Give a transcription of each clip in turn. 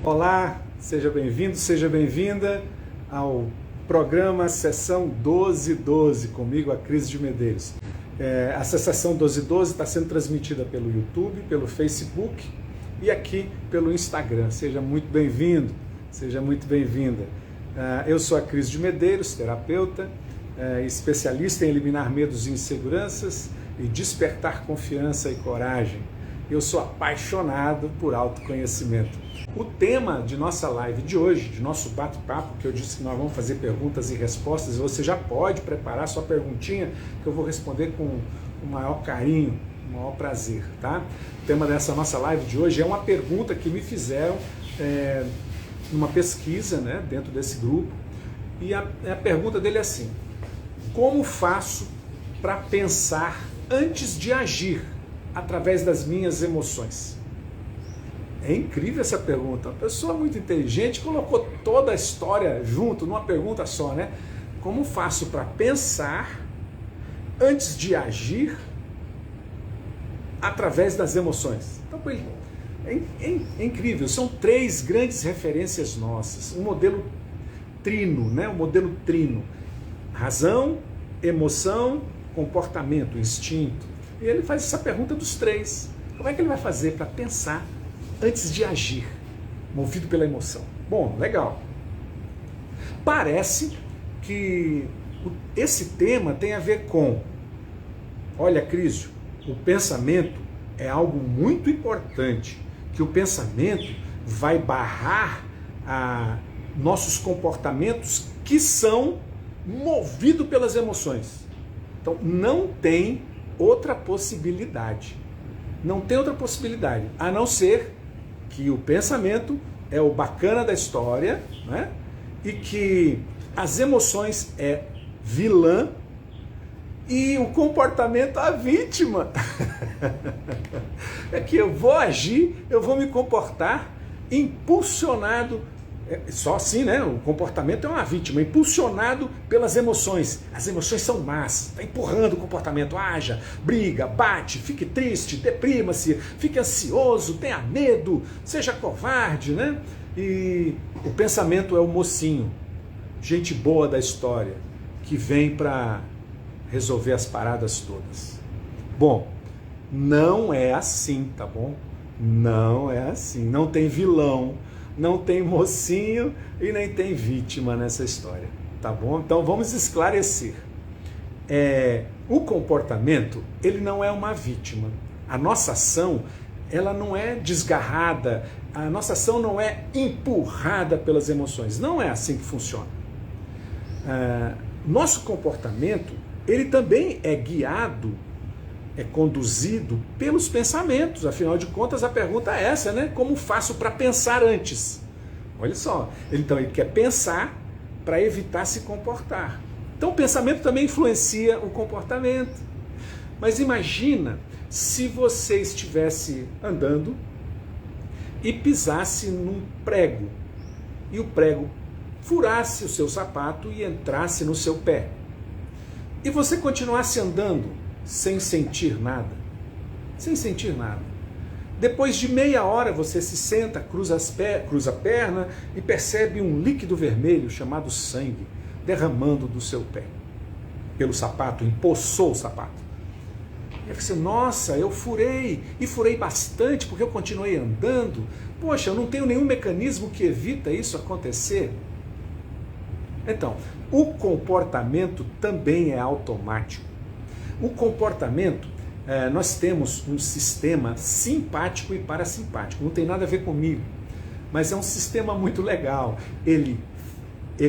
Olá, seja bem-vindo, seja bem-vinda ao programa Sessão 1212, comigo, a Cris de Medeiros. A Sessão 1212 está sendo transmitida pelo YouTube, pelo Facebook e aqui pelo Instagram. Seja muito bem-vindo, seja muito bem-vinda. Eu sou a Cris de Medeiros, terapeuta, especialista em eliminar medos e inseguranças e despertar confiança e coragem. Eu sou apaixonado por autoconhecimento. O tema de nossa live de hoje, de nosso bate-papo, que eu disse que nós vamos fazer perguntas e respostas, você já pode preparar sua perguntinha, que eu vou responder com o maior carinho, o maior prazer, tá? O tema dessa nossa live de hoje é uma pergunta que me fizeram numa pesquisa, né, dentro desse grupo, e a pergunta dele é assim: como faço para pensar antes de agir através das minhas emoções? É incrível essa pergunta. Uma pessoa muito inteligente colocou toda a história junto numa pergunta só, né? Como faço para pensar antes de através das emoções? Então, é incrível. São três grandes referências nossas. Um modelo trino, né? Um modelo trino. Razão, emoção, comportamento, instinto. E ele faz essa pergunta dos três. Como é que ele vai fazer para pensar antes de agir, movido pela emoção? Bom, legal. Parece que esse tema tem a ver com, olha, Crísio, o pensamento é algo muito importante, que o pensamento vai barrar nossos comportamentos que são movidos pelas emoções. Então, não tem outra possibilidade. Não tem outra possibilidade, a não ser que o pensamento é o bacana da história, né? E que as emoções é vilã e o comportamento a vítima. É que eu vou agir, eu vou me comportar impulsionado. Só assim, né? O comportamento é uma vítima, impulsionado pelas emoções. As emoções são más, está empurrando o comportamento. Haja, briga, bate, fique triste, deprima-se, fique ansioso, tenha medo, seja covarde, né? E o pensamento é o mocinho, gente boa da história, que vem para resolver as paradas todas. Bom, não é assim, tá bom? Não é assim, não tem vilão, não tem mocinho e nem tem vítima nessa história, tá bom? Então vamos esclarecer. O comportamento, ele não é uma vítima. A nossa ação, ela não é desgarrada, a nossa ação não é empurrada pelas emoções. Não é assim que funciona. Nosso comportamento, ele também é guiado, é conduzido pelos pensamentos. Afinal de contas, a pergunta é essa, né? Como faço para pensar antes? Olha só. Então, ele quer pensar para evitar se comportar. Então, o pensamento também influencia o comportamento. Mas imagina se você estivesse andando e pisasse num prego, e o prego furasse o seu sapato e entrasse no seu pé. E você continuasse andando sem sentir nada. Sem sentir nada. Depois de meia hora você se senta, cruza a perna e percebe um líquido vermelho chamado sangue derramando do seu pé. Pelo sapato, empoçou o sapato. E aí você, nossa, eu furei, e furei bastante porque eu continuei andando. Poxa, eu não tenho nenhum mecanismo que evita isso acontecer. Então, o comportamento também é automático. O comportamento, nós temos um sistema simpático e parasimpático, não tem nada a ver comigo, mas é um sistema muito legal. Ele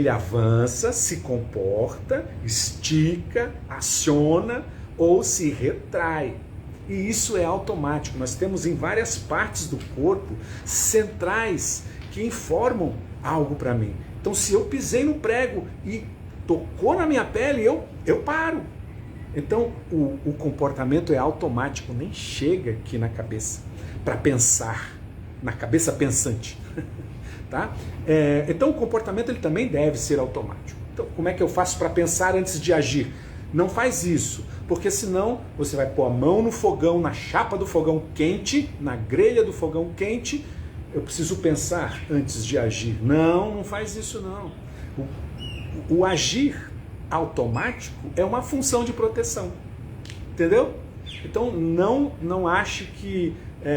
avança, se comporta, estica, aciona ou se retrai. E isso é automático. Nós temos em várias partes do corpo centrais que informam algo para mim. Então, se eu pisei no prego e tocou na minha pele, eu paro. Então, o comportamento é automático, nem chega aqui na cabeça para pensar, na cabeça pensante. Tá? Então, o comportamento ele também deve ser automático. Então, como é que eu faço para pensar antes de agir? Não faz isso, porque senão você vai pôr a mão no fogão, na chapa do fogão quente, na grelha do fogão quente, eu preciso pensar antes de agir. Não, não faz isso não. O agir automático é uma função de proteção, entendeu? Então não ache que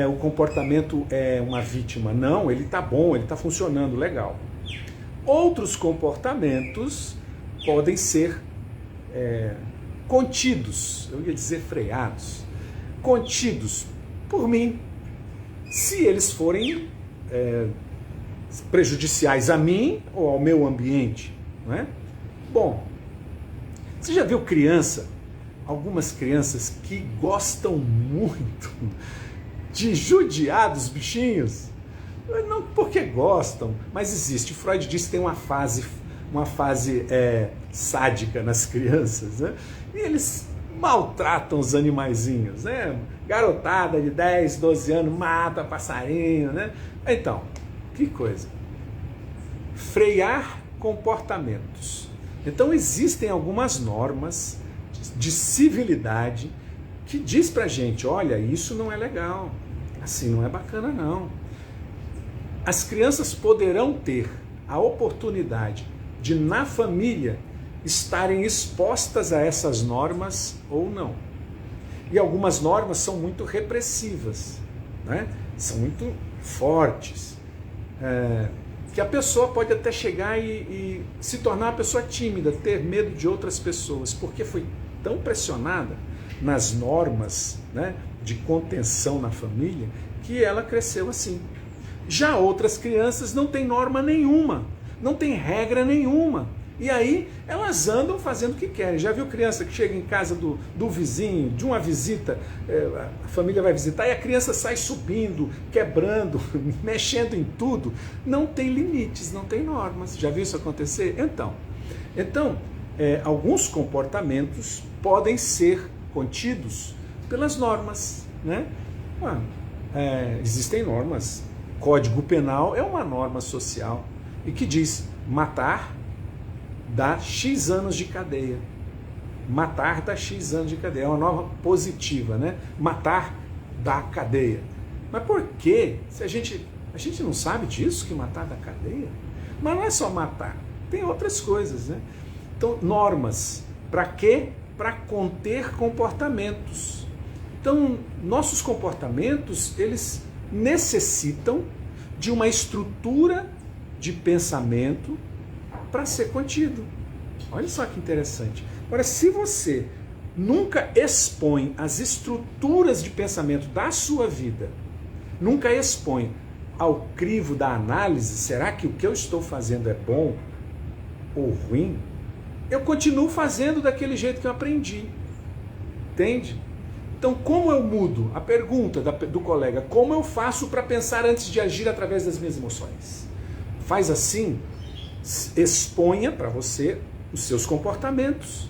o comportamento é uma vítima. Não, ele está bom, ele está funcionando legal. Outros comportamentos podem ser contidos, eu ia dizer freados, contidos por mim, se eles forem prejudiciais a mim ou ao meu ambiente, não é? Bom, você já viu algumas crianças que gostam muito de judiar dos bichinhos? Não porque gostam, mas existe. Freud diz que tem uma fase sádica nas crianças, né? E eles maltratam os animaizinhos, né? Garotada de 10, 12 anos mata passarinho, né? Então, que coisa. Frear comportamentos. Então existem algumas normas de civilidade que diz pra gente, olha, isso não é legal, assim não é bacana não. As crianças poderão ter a oportunidade de, na família, estarem expostas a essas normas ou não. E algumas normas são muito repressivas, né? São muito fortes, que a pessoa pode até chegar e se tornar uma pessoa tímida, ter medo de outras pessoas, porque foi tão pressionada nas normas, né, de contenção na família, que ela cresceu assim. Já outras crianças não têm norma nenhuma, não tem regra nenhuma. E aí elas andam fazendo o que querem. Já viu criança que chega em casa do vizinho, de uma visita, a família vai visitar e a criança sai subindo, quebrando, mexendo em tudo? Não tem limites, não tem normas. Já viu isso acontecer? Então alguns comportamentos podem ser contidos pelas normas, né? Existem normas. Código Penal é uma norma social e que diz matar dá X anos de cadeia. Matar dá X anos de cadeia. É uma norma positiva, né? Matar dá cadeia. Mas por quê? Se a gente não sabe disso, que matar dá cadeia? Mas não é só matar, tem outras coisas, né? Então, normas. Para quê? Para conter comportamentos. Então, nossos comportamentos, eles necessitam de uma estrutura de pensamento para ser contido. Olha só que interessante. Agora, se você nunca expõe as estruturas de pensamento da sua vida, nunca expõe ao crivo da análise, será que o que eu estou fazendo é bom ou ruim? Eu continuo fazendo daquele jeito que eu aprendi. Entende? Então, como eu mudo? A pergunta do colega, como eu faço para pensar antes de agir através das minhas emoções? Faz assim, exponha para você os seus comportamentos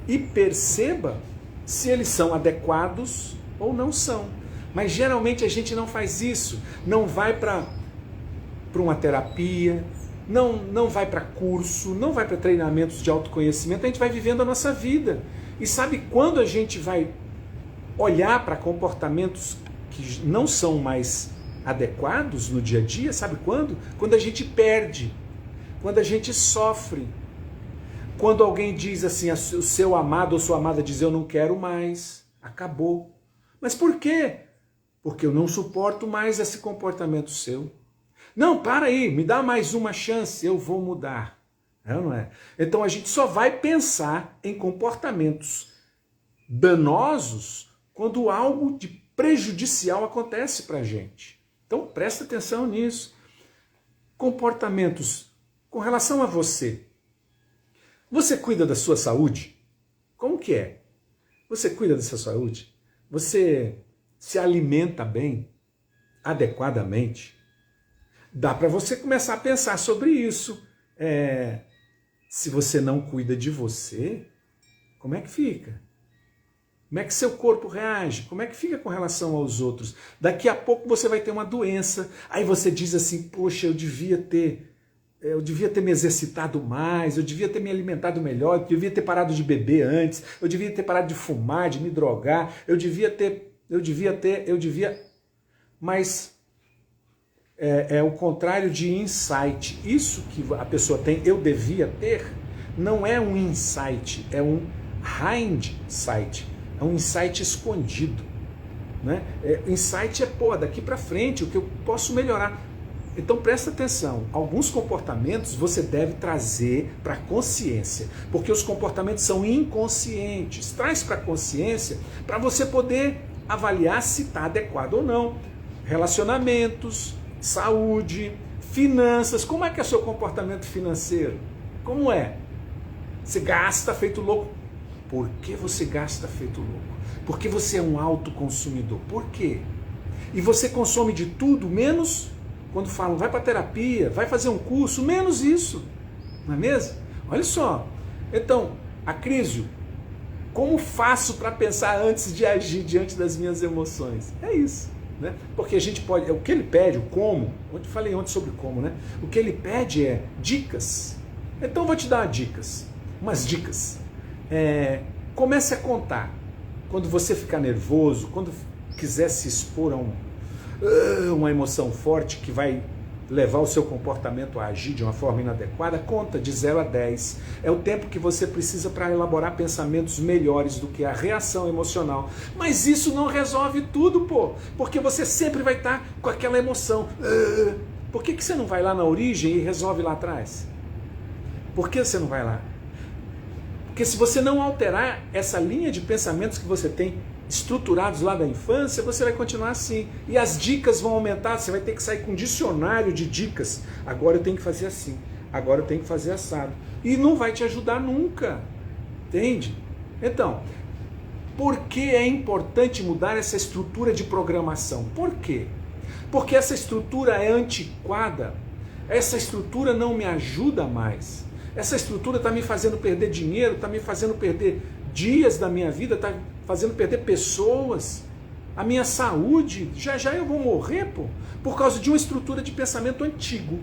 e perceba se eles são adequados ou não são. Mas geralmente a gente não faz isso, não vai para uma terapia, não vai para curso, não vai para treinamentos de autoconhecimento, a gente vai vivendo a nossa vida. E sabe quando a gente vai olhar para comportamentos que não são mais adequados no dia a dia? Sabe quando? Quando a gente perde, quando a gente sofre, quando alguém diz assim, o seu amado ou sua amada diz, eu não quero mais, acabou. Mas por quê? Porque eu não suporto mais esse comportamento seu. Não, para aí, me dá mais uma chance, eu vou mudar. Não é? Então a gente só vai pensar em comportamentos danosos quando algo de prejudicial acontece para a gente. Então presta atenção nisso. Comportamentos com relação a você. Você cuida da sua saúde? Como que é? Você cuida da sua saúde? Você se alimenta bem, adequadamente? Dá para você começar a pensar sobre isso. Se você não cuida de você, como é que fica? Como é que seu corpo reage? Como é que fica com relação aos outros? Daqui a pouco você vai ter uma doença, aí você diz assim, poxa, eu devia ter me exercitado mais, eu devia ter me alimentado melhor, eu devia ter parado de beber antes, eu devia ter parado de fumar, de me drogar, eu devia... Mas é o contrário de insight. Isso que a pessoa tem, eu devia ter, não é um insight, é um hindsight, é um insight escondido, né? Insight é, pô, daqui para frente, o que eu posso melhorar. Então presta atenção, alguns comportamentos você deve trazer para a consciência, porque os comportamentos são inconscientes. Traz para a consciência para você poder avaliar se está adequado ou não. Relacionamentos, saúde, finanças. Como é que é o seu comportamento financeiro? Como é? Você gasta feito louco. Por que você gasta feito louco? Porque você é um autoconsumidor. Por quê? E você consome de tudo, menos quando falam, vai para terapia, vai fazer um curso, menos isso. Não é mesmo? Olha só. Então, Acrísio, como faço para pensar antes de agir diante das minhas emoções? É isso. Né? Porque a gente pode, o que ele pede, o como, eu falei ontem sobre como, né? O que ele pede é dicas. Então eu vou te dar umas dicas. Comece a contar. Quando você ficar nervoso, quando quiser se expor a uma emoção forte que vai levar o seu comportamento a agir de uma forma inadequada, conta de 0 a 10. É o tempo que você precisa para elaborar pensamentos melhores do que a reação emocional. Mas isso não resolve tudo, pô, porque você sempre vai estar com aquela emoção. Por que você não vai lá na origem e resolve lá atrás? Por que você não vai lá? Porque se você não alterar essa linha de pensamentos que você tem estruturados lá da infância, você vai continuar assim. E as dicas vão aumentar, você vai ter que sair com um dicionário de dicas. Agora eu tenho que fazer assim, agora eu tenho que fazer assado. E não vai te ajudar nunca. Entende? Então, por que é importante mudar essa estrutura de programação? Por quê? Porque essa estrutura é antiquada. Essa estrutura não me ajuda mais. Essa estrutura está me fazendo perder dinheiro, está me fazendo perder dias da minha vida, está fazendo perder pessoas, a minha saúde. Já já eu vou morrer, pô, por causa de uma estrutura de pensamento antigo.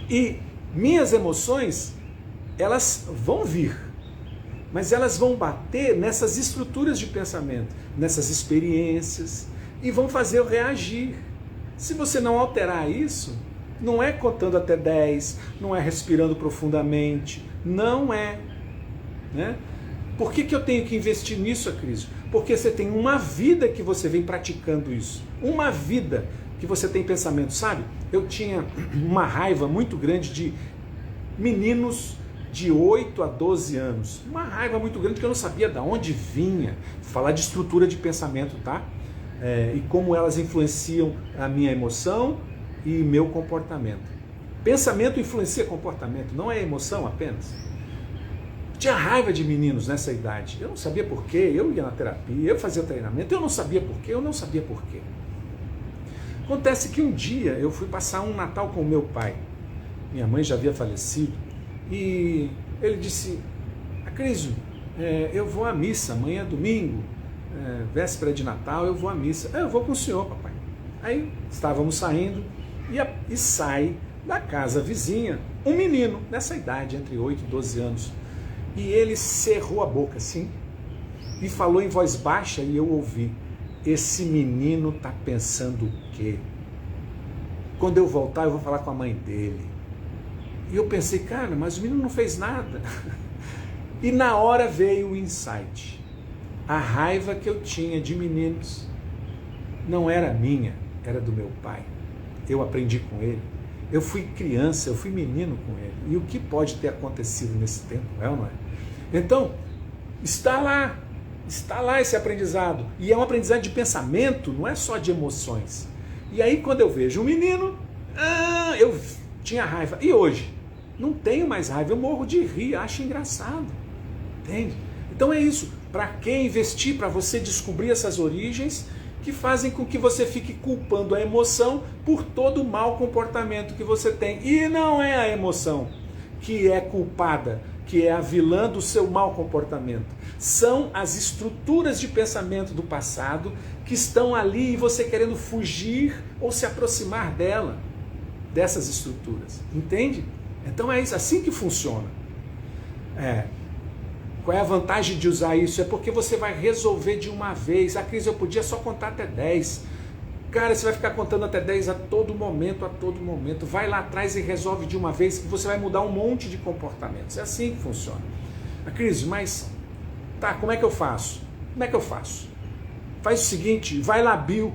E minhas emoções, elas vão vir, mas elas vão bater nessas estruturas de pensamento, nessas experiências, e vão fazer eu reagir. Se você não alterar isso, não é contando até 10, não é respirando profundamente, não é, né? Por que eu tenho que investir nisso, Acrísio? Porque você tem uma vida que você vem praticando isso. Uma vida que você tem pensamento, sabe? Eu tinha uma raiva muito grande de meninos de 8 a 12 anos. Uma raiva muito grande que eu não sabia de onde vinha. Vou falar de estrutura de pensamento, tá? E como elas influenciam a minha emoção e meu comportamento. Pensamento influencia comportamento, não é emoção apenas. Tinha raiva de meninos nessa idade. Eu não sabia porquê, eu ia na terapia, eu fazia treinamento, eu não sabia porquê. Acontece que um dia eu fui passar um Natal com o meu pai. Minha mãe já havia falecido. E ele disse, Acrísio, eu vou à missa, amanhã é domingo, véspera de Natal, eu vou à missa. Eu vou com o senhor, papai. Aí estávamos saindo e sai da casa vizinha um menino nessa idade, entre 8 e 12 anos. E ele cerrou a boca assim e falou em voz baixa e eu ouvi, esse menino tá pensando o quê? Quando eu voltar eu vou falar com a mãe dele. E eu pensei, cara, mas o menino não fez nada. E na hora veio o insight. A raiva que eu tinha de meninos não era minha, era do meu pai. Eu aprendi com ele. Eu fui criança, eu fui menino com ele. E o que pode ter acontecido nesse tempo, é ou não é? Então, está lá esse aprendizado. E é um aprendizado de pensamento, não é só de emoções. E aí, quando eu vejo um menino, eu tinha raiva. E hoje? Não tenho mais raiva, eu morro de rir, acho engraçado. Entende? Então é isso. Para que investir? Para você descobrir essas origens que fazem com que você fique culpando a emoção por todo o mau comportamento que você tem. E não é a emoção que é culpada, que é a vilã do seu mau comportamento. São as estruturas de pensamento do passado que estão ali e você querendo fugir ou se aproximar dessas estruturas. Entende? Então é isso, assim que funciona. Qual é a vantagem de usar isso? É porque você vai resolver de uma vez. A Cris, eu podia só contar até 10. Cara, você vai ficar contando até 10 a todo momento, a todo momento. Vai lá atrás e resolve de uma vez que você vai mudar um monte de comportamentos. É assim que funciona. A crise, mas tá, como é que eu faço? Como é que eu faço? Faz o seguinte, vai na bio,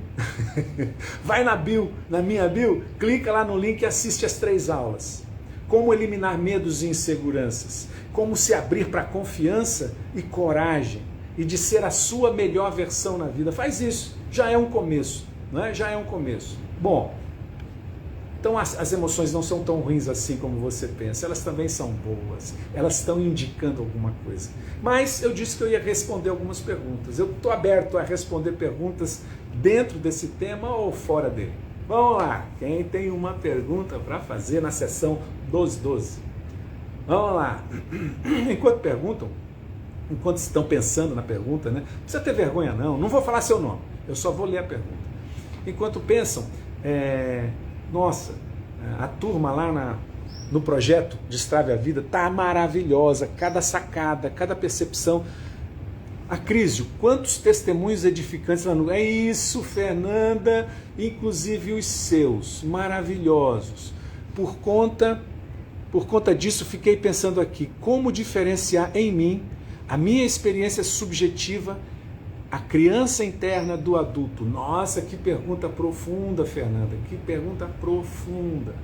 vai na bio, na minha bio, clica lá no link e assiste as 3 aulas. Como eliminar medos e inseguranças, como se abrir para confiança e coragem, e de ser a sua melhor versão na vida. Faz isso, já é um começo, não é? Já é um começo. Bom, então as emoções não são tão ruins assim como você pensa, elas também são boas, elas estão indicando alguma coisa. Mas eu disse que eu ia responder algumas perguntas, eu estou aberto a responder perguntas dentro desse tema ou fora dele. Vamos lá, quem tem uma pergunta para fazer na sessão 1212? Vamos lá, enquanto perguntam, enquanto estão pensando na pergunta, né? Não precisa ter vergonha não vou falar seu nome, eu só vou ler a pergunta. Enquanto pensam, nossa, a turma lá no projeto Destrave a Vida tá maravilhosa, cada sacada, cada percepção. Acrísio, quantos testemunhos edificantes lá no... É isso, Fernanda, inclusive os seus, maravilhosos. Por conta disso, fiquei pensando aqui, como diferenciar em mim a minha experiência subjetiva, a criança interna do adulto. Nossa, que pergunta profunda, Fernanda, que pergunta profunda.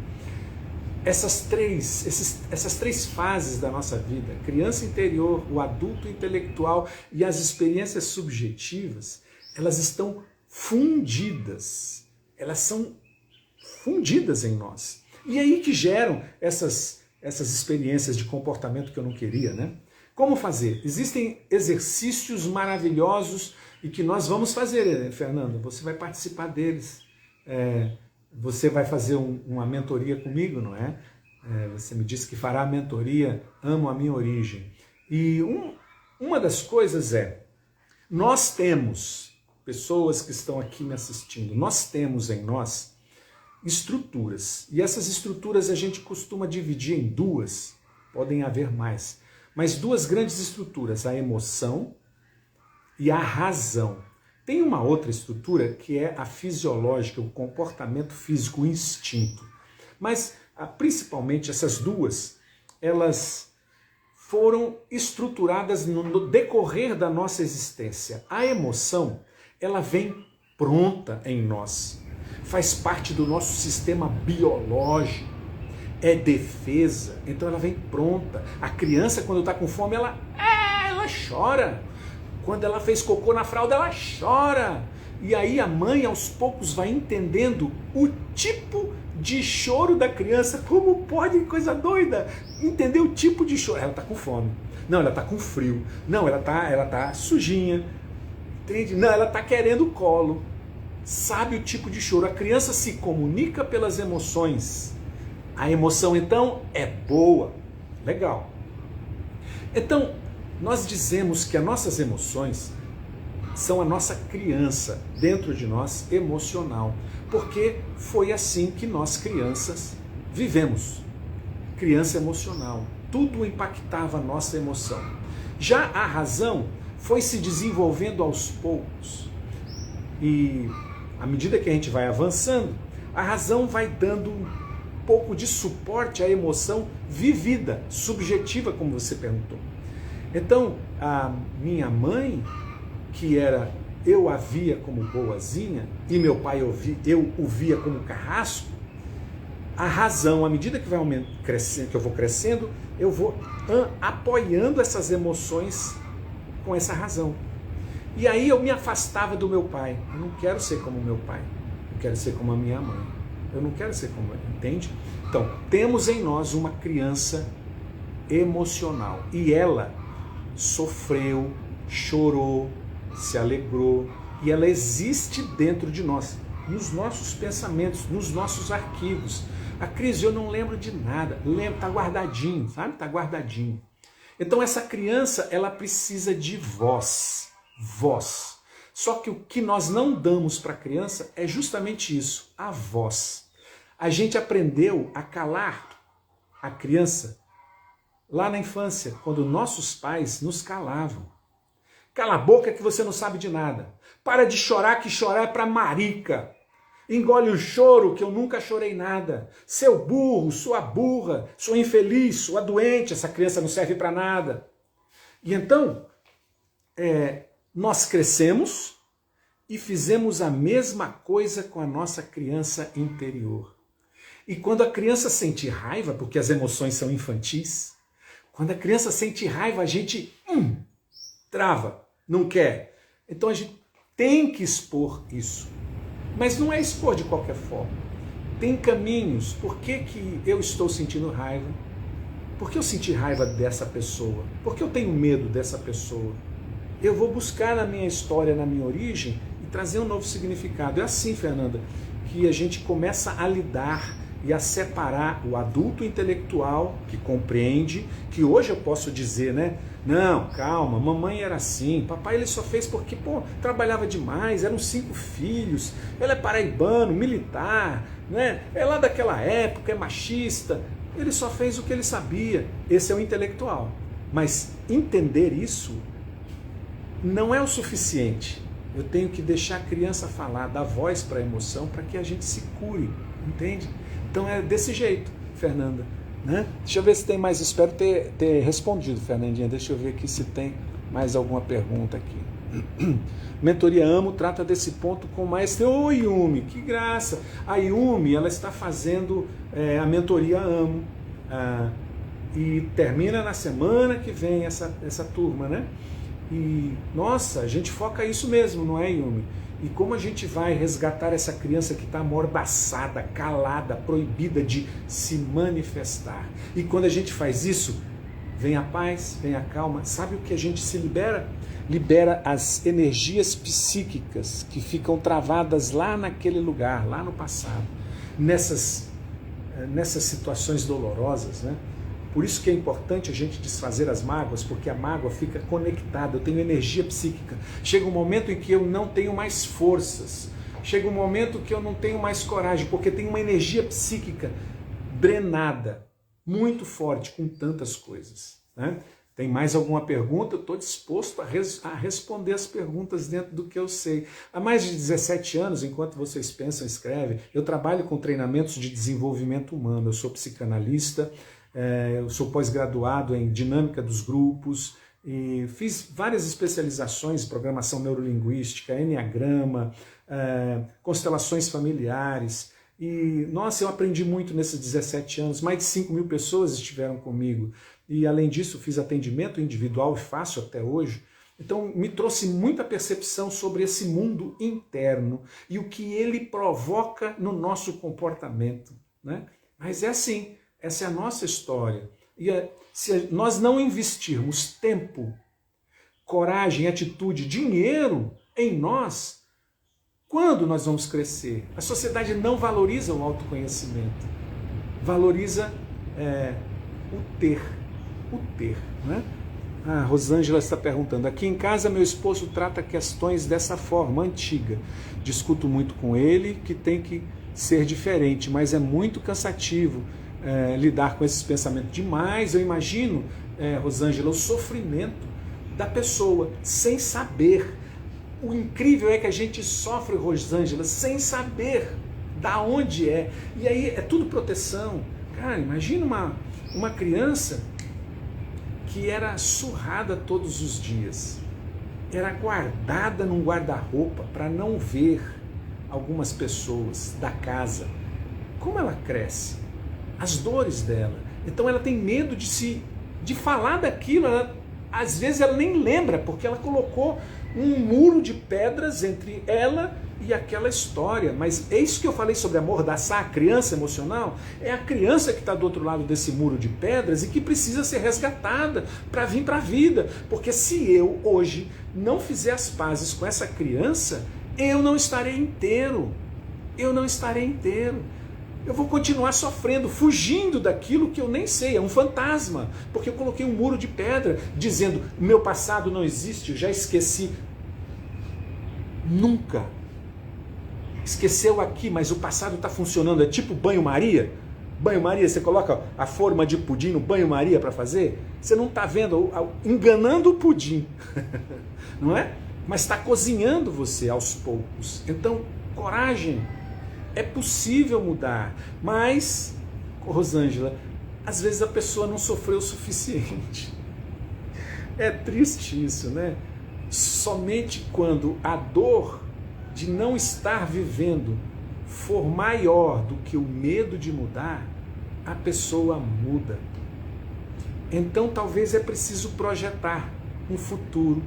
Essas três fases da nossa vida, criança interior, o adulto intelectual e as experiências subjetivas, elas estão fundidas, elas são fundidas em nós. E aí que geram essas experiências de comportamento que eu não queria, né? Como fazer? Existem exercícios maravilhosos e que nós vamos fazer, Fernanda, você vai participar deles. Você vai fazer uma mentoria comigo, não é? Você me disse que fará a mentoria Amo a Minha Origem. E uma das coisas nós temos, pessoas que estão aqui me assistindo, nós temos em nós estruturas. E essas estruturas a gente costuma dividir em 2, podem haver mais, mas 2 grandes estruturas, a emoção e a razão. Tem uma outra estrutura que é a fisiológica, o comportamento físico, o instinto. Mas, principalmente, essas 2, elas foram estruturadas no decorrer da nossa existência. A emoção, ela vem pronta em nós. Faz parte do nosso sistema biológico. É defesa, então ela vem pronta. A criança, quando está com fome, ela chora. Quando ela fez cocô na fralda, ela chora. E aí a mãe, aos poucos, vai entendendo o tipo de choro da criança. Como pode, coisa doida, entender o tipo de choro. Ela está com fome. Não, ela está com frio. Não, ela tá sujinha. Entende? Não, ela está querendo colo. Sabe o tipo de choro. A criança se comunica pelas emoções. A emoção, então, é boa. Legal. Então, nós dizemos que as nossas emoções são a nossa criança dentro de nós emocional, porque foi assim que nós crianças vivemos. Criança emocional, tudo impactava a nossa emoção. Já a razão foi se desenvolvendo aos poucos e à medida que a gente vai avançando, a razão vai dando um pouco de suporte à emoção vivida, subjetiva, como você perguntou. Então, a minha mãe, que eu a via como boazinha, e meu pai eu o via como carrasco, a razão, à medida que que eu vou crescendo, eu vou apoiando essas emoções com essa razão. E aí eu me afastava do meu pai. Eu não quero ser como meu pai, eu quero ser como a minha mãe. Eu não quero ser como ele, entende? Então, temos em nós uma criança emocional, e ela sofreu, chorou, se alegrou, e ela existe dentro de nós, nos nossos pensamentos, nos nossos arquivos. A Cris, eu não lembro de nada, tá guardadinho, sabe? Tá guardadinho. Então essa criança, ela precisa de voz. Só que o que nós não damos para a criança é justamente isso, a voz. A gente aprendeu a calar a criança lá na infância, quando nossos pais nos calavam. Cala a boca que você não sabe de nada. Para de chorar, que chorar é para marica. Engole o choro que eu nunca chorei nada. Seu burro, sua burra, sua infeliz, sua doente, essa criança não serve para nada. E então, nós crescemos e fizemos a mesma coisa com a nossa criança interior. E quando a criança sente raiva, porque as emoções são infantis, quando a criança sente raiva, a gente trava, não quer. Então a gente tem que expor isso. Mas não é expor de qualquer forma. Tem caminhos. Por que eu estou sentindo raiva? Por que eu senti raiva dessa pessoa? Por que eu tenho medo dessa pessoa? Eu vou buscar na minha história, na minha origem, e trazer um novo significado. É assim, Fernanda, que a gente começa a lidar e a separar o adulto intelectual, que compreende, que hoje eu posso dizer, né? Não, calma, mamãe era assim, papai ele só fez porque, trabalhava demais, eram 5 filhos, ele é paraibano, militar, né? É lá daquela época, é machista, ele só fez o que ele sabia. Esse é o intelectual. Mas entender isso não é o suficiente. Eu tenho que deixar a criança falar, dar voz para a emoção, para que a gente se cure, entende? Então é desse jeito, Fernanda. Né? Deixa eu ver se tem mais, espero ter respondido, Fernandinha. Deixa eu ver aqui se tem mais alguma pergunta aqui. Mentoria Amo trata desse ponto com maestria. Oi, Yumi, que graça! A Yumi, ela está fazendo a Mentoria Amo e termina na semana que vem essa turma, né? E, nossa, a gente foca isso mesmo, não é, Yumi? E como a gente vai resgatar essa criança que está amordaçada, calada, proibida de se manifestar? E quando a gente faz isso, vem a paz, vem a calma. Sabe o que a gente se libera? Libera as energias psíquicas que ficam travadas lá naquele lugar, lá no passado, nessas situações dolorosas, né? Por isso que é importante a gente desfazer as mágoas, porque a mágoa fica conectada, eu tenho energia psíquica. Chega um momento em que eu não tenho mais forças, chega um momento que eu não tenho mais coragem, porque tem uma energia psíquica drenada, muito forte, com tantas coisas. Né? Tem mais alguma pergunta? Eu estou disposto a responder as perguntas dentro do que eu sei. Há mais de 17 anos, enquanto vocês pensam, escrevem, eu trabalho com treinamentos de desenvolvimento humano, eu sou psicanalista, eu sou pós-graduado em dinâmica dos grupos e fiz várias especializações em programação neurolinguística, enneagrama, constelações familiares. E, nossa, eu aprendi muito nesses 17 anos, mais de 5.000 pessoas estiveram comigo. E, além disso, fiz atendimento individual e faço até hoje. Então, me trouxe muita percepção sobre esse mundo interno e o que ele provoca no nosso comportamento. Né? Mas é assim. Essa é a nossa história. E se nós não investirmos tempo, coragem, atitude, dinheiro em nós, quando nós vamos crescer? A sociedade não valoriza o autoconhecimento. Valoriza o ter. Né? A Rosângela está perguntando. Aqui em casa meu esposo trata questões dessa forma, antiga. Discuto muito com ele que tem que ser diferente, mas é muito cansativo. Lidar com esses pensamentos demais. Eu imagino, Rosângela, o sofrimento da pessoa sem saber. O incrível é que a gente sofre, Rosângela, sem saber da onde é. E aí é tudo proteção. Cara, imagina uma criança que era surrada todos os dias. Era guardada num guarda-roupa para não ver algumas pessoas da casa. Como ela cresce? As dores dela. Então ela tem medo de falar daquilo. Às vezes ela nem lembra, porque ela colocou um muro de pedras entre ela e aquela história. Mas é isso que eu falei sobre amordaçar a criança emocional. É a criança que está do outro lado desse muro de pedras e que precisa ser resgatada para vir para a vida. Porque se eu hoje não fizer as pazes com essa criança, eu não estarei inteiro. Eu não estarei inteiro. Eu vou continuar sofrendo, fugindo daquilo que eu nem sei, é um fantasma, porque eu coloquei um muro de pedra, dizendo, meu passado não existe, eu já esqueci. Nunca. Esqueceu aqui, mas o passado está funcionando, é tipo banho-maria. Banho-maria, você coloca a forma de pudim no banho-maria para fazer, você não está vendo, enganando o pudim, não é? Mas está cozinhando você aos poucos. Então, coragem. É possível mudar, mas, Rosângela, às vezes a pessoa não sofreu o suficiente. É triste isso, né? Somente quando a dor de não estar vivendo for maior do que o medo de mudar, a pessoa muda. Então talvez é preciso projetar um futuro.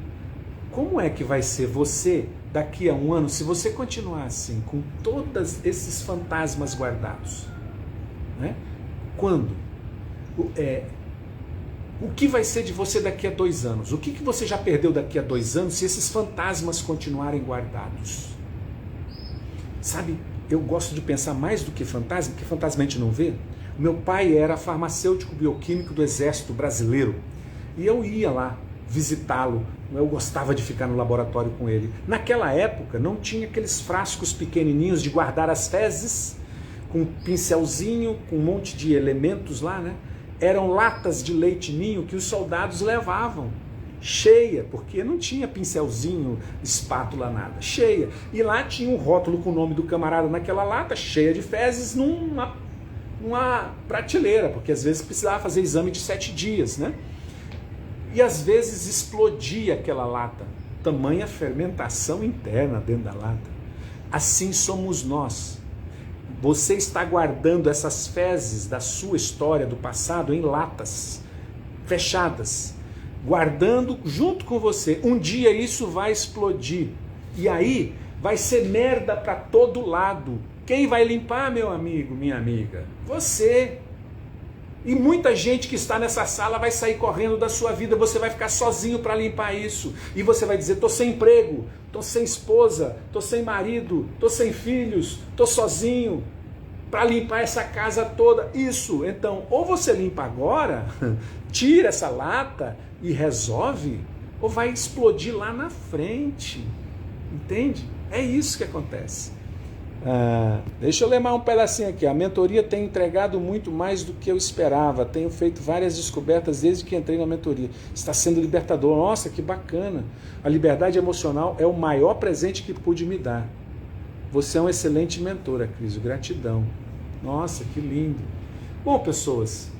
Como é que vai ser você daqui a um ano se você continuar assim, com todos esses fantasmas guardados? Né? Quando? O que vai ser de você daqui a 2 anos? O que você já perdeu daqui a 2 anos se esses fantasmas continuarem guardados? Sabe, eu gosto de pensar mais do que fantasma, porque fantasma a gente não vê. O meu pai era farmacêutico bioquímico do Exército Brasileiro e eu ia lá visitá-lo, eu gostava de ficar no laboratório com ele. Naquela época não tinha aqueles frascos pequenininhos de guardar as fezes, com um pincelzinho, com um monte de elementos lá, né? Eram latas de leite ninho que os soldados levavam, cheia, porque não tinha pincelzinho, espátula, nada, cheia. E lá tinha um rótulo com o nome do camarada naquela lata, cheia de fezes, numa prateleira, porque às vezes precisava fazer exame de 7 dias, né? E às vezes explodia aquela lata, tamanha fermentação interna dentro da lata. Assim somos nós. Você está guardando essas fezes da sua história, do passado, em latas fechadas, guardando junto com você. Um dia isso vai explodir e aí vai ser merda para todo lado. Quem vai limpar, meu amigo, minha amiga? Você. E muita gente que está nessa sala vai sair correndo da sua vida, você vai ficar sozinho para limpar isso. E você vai dizer, tô sem emprego, tô sem esposa, tô sem marido, tô sem filhos, tô sozinho, para limpar essa casa toda. Isso, então, ou você limpa agora, tira essa lata e resolve, ou vai explodir lá na frente. Entende? É isso que acontece. Deixa eu ler mais um pedacinho aqui. A mentoria tem entregado muito mais do que eu esperava. Tenho feito várias descobertas desde que entrei na mentoria. Está sendo libertador. Nossa, que bacana. A liberdade emocional é o maior presente que pude me dar. Você é um excelente mentora, Cris. Gratidão. Nossa, que lindo. Bom, pessoas,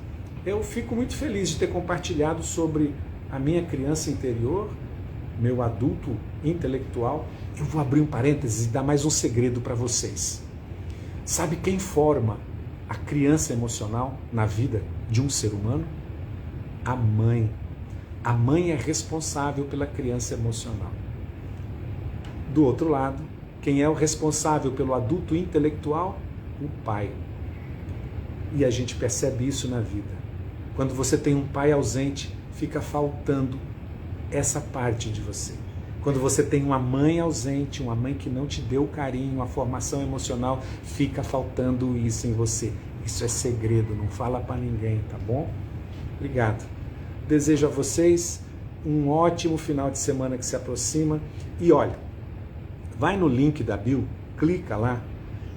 eu fico muito feliz de ter compartilhado sobre a minha criança interior, meu adulto intelectual. Eu vou abrir um parênteses e dar mais um segredo para vocês. Sabe quem forma a criança emocional na vida de um ser humano? A mãe. A mãe é responsável pela criança emocional. Do outro lado, quem é o responsável pelo adulto intelectual? O pai. E a gente percebe isso na vida. Quando você tem um pai ausente, fica faltando essa parte de você. Quando você tem uma mãe ausente, uma mãe que não te deu carinho, a formação emocional, fica faltando isso em você. Isso é segredo, não fala para ninguém, tá bom? Obrigado. Desejo a vocês um ótimo final de semana que se aproxima. E olha, vai no link da bio, clica lá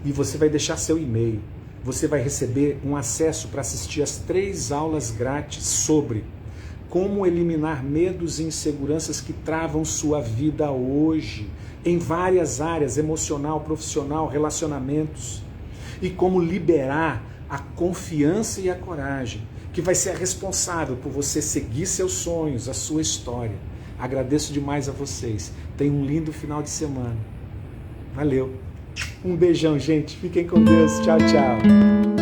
e você vai deixar seu e-mail. Você vai receber um acesso para assistir as 3 aulas grátis sobre como eliminar medos e inseguranças que travam sua vida hoje, em várias áreas, emocional, profissional, relacionamentos, e como liberar a confiança e a coragem, que vai ser a responsável por você seguir seus sonhos, a sua história. Agradeço demais a vocês. Tenham um lindo final de semana. Valeu. Um beijão, gente. Fiquem com Deus. Tchau, tchau.